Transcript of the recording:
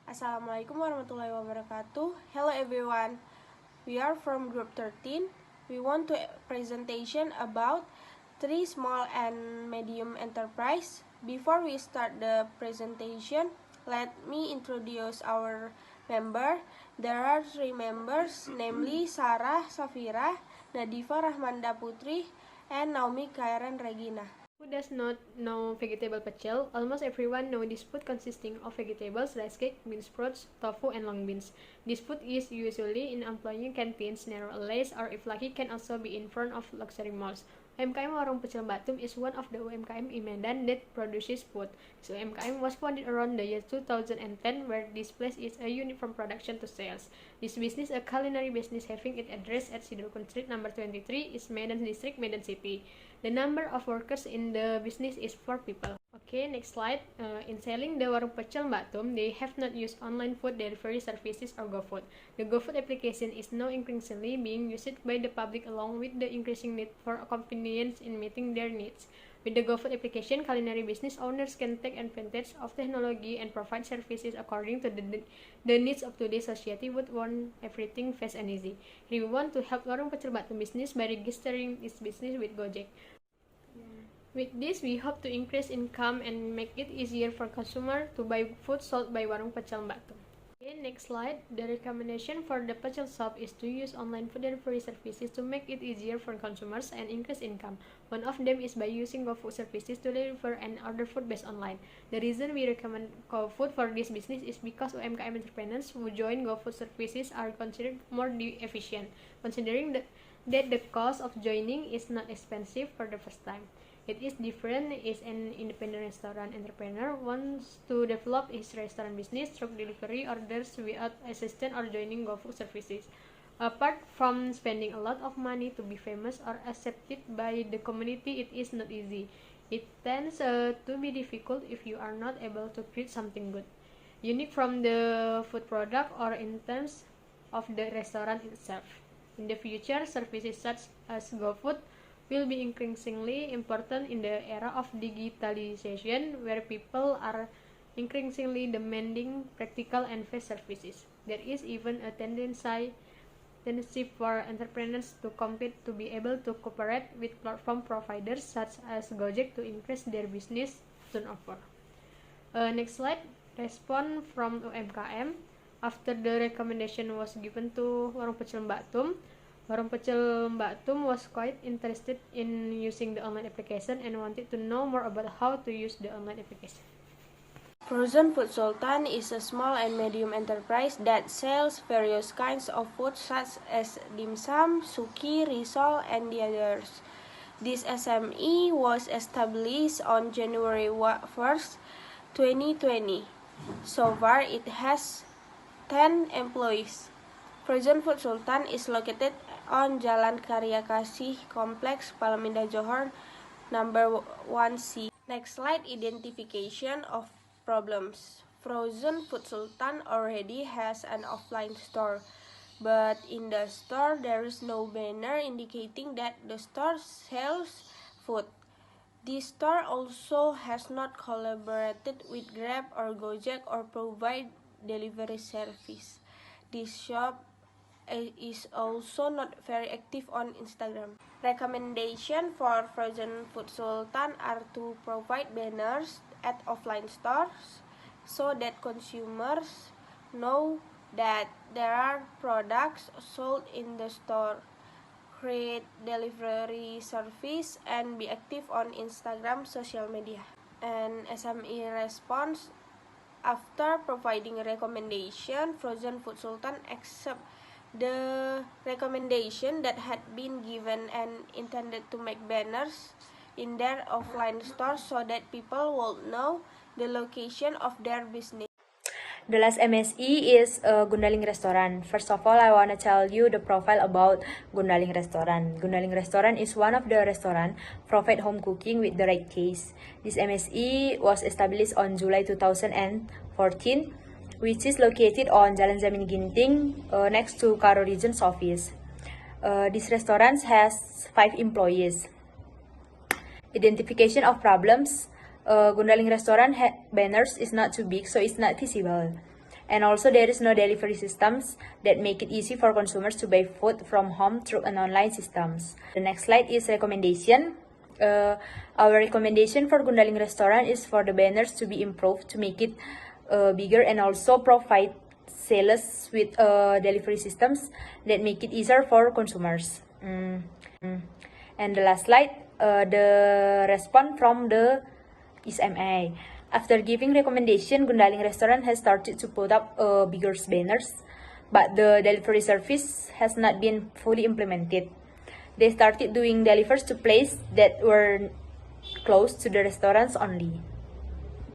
Assalamualaikum warahmatullahi wabarakatuh. Hello everyone. We are from group 13. We want to presentation about 3 small and medium enterprise. Before we start the presentation, let me introduce our member. There are 3 members, namely Sarah Safira, Nadifa Rahmanda Putri, and Naomi Kairan Regina. Who does not know vegetable pecel? Almost everyone knows this food consisting of vegetables, rice cake, bean sprouts, tofu, and long beans. This food is usually in employee canteens, narrow alleys, or if lucky can also be in front of luxury malls. UMKM Warung Pecel Mbak Tum is one of the UMKM in Medan that produces food. This UMKM was founded around the year 2010, where this place is a unit from production to sales. This business, a culinary business having its address at Sidragon Street number 23, is Medan District, Medan City. The number of workers in the business is 4 people. Okay, next slide. In selling the Warung Pecel Mbak Tum, they have not used online food delivery services or GoFood. The GoFood application is now increasingly being used by the public along with the increasing need for convenience in meeting their needs. With the GoFood application, culinary business owners can take advantage of technology and provide services according to the needs of today's society would want everything fast and easy. We want to help Warung Pecel Mbak Tum business by registering its business with Gojek. With this, we hope to increase income and make it easier for consumers to buy food sold by Warung Pecel Mbak Tum. Okay, next slide. The recommendation for the pecel shop is to use online food delivery services to make it easier for consumers and increase income. One of them is by using GoFood services to deliver and order food based online. The reason we recommend GoFood for this business is because UMKM entrepreneurs who join GoFood services are considered more efficient, considering that the cost of joining is not expensive for the first time. It is different is an independent restaurant entrepreneur wants to develop his restaurant business through delivery orders without assistance or joining GoFood services. Apart from spending a lot of money to be famous or accepted by the community, it is not easy. It tends to be difficult if you are not able to create something good, unique from the food product or in terms of the restaurant itself. In the future, services such as GoFood will be increasingly important in the era of digitalization, where people are increasingly demanding practical and fast services. There is even a tendency for entrepreneurs to compete to be able to cooperate with platform providers such as Gojek to increase their business turnover. Next slide. Response from UMKM. After the recommendation was given to Warung Pecel Mbak Tum, Warung Pecel Mbak Tum was quite interested in using the online application and wanted to know more about how to use the online application. Frozen Food Sultan is a small and medium enterprise that sells various kinds of food such as dim sum, suki, risol, and the others. This SME was established on January 1st, 2020. So far, it has 10 employees. Frozen Food Sultan is located on Jalan Karya Kasih Complex, Palminda Johor, number 1C. Next slide, identification of problems. Frozen Food Sultan already has an offline store, but in the store there is no banner indicating that the store sells food. This store also has not collaborated with Grab or Gojek or provide delivery service. This shop is also not very active on Instagram. Recommendation for Frozen Food Sultan are to provide banners at offline stores so that consumers know that there are products sold in the store, create delivery service, and be active on Instagram social media. And SME response: after providing a recommendation, Frozen Food Sultan accept the recommendation that had been given and intended to make banners in their offline stores so that people will know the location of their business. The last MSE is Gundaling Restaurant. First of all, I want to tell you the profile about Gundaling Restaurant. Gundaling Restaurant is one of the restaurant provide home cooking with the right taste. This MSE was established on July 2014, which is located on Jalan Zamini Ginting next to Karo Region's office. This restaurant has 5 employees. Identification of problems. Gundaling Restaurant banners is not too big, so it's not visible. And also there is no delivery systems that make it easy for consumers to buy food from home through an online systems. The next slide is recommendation. Our recommendation for Gundaling Restaurant is for the banners to be improved to make it bigger, and also provide sellers with delivery systems that make it easier for consumers. And the last slide, the response from the SMA. After giving recommendation, Gundaling Restaurant has started to put up bigger banners, but the delivery service has not been fully implemented. They started doing deliveries to places that were close to the restaurants only.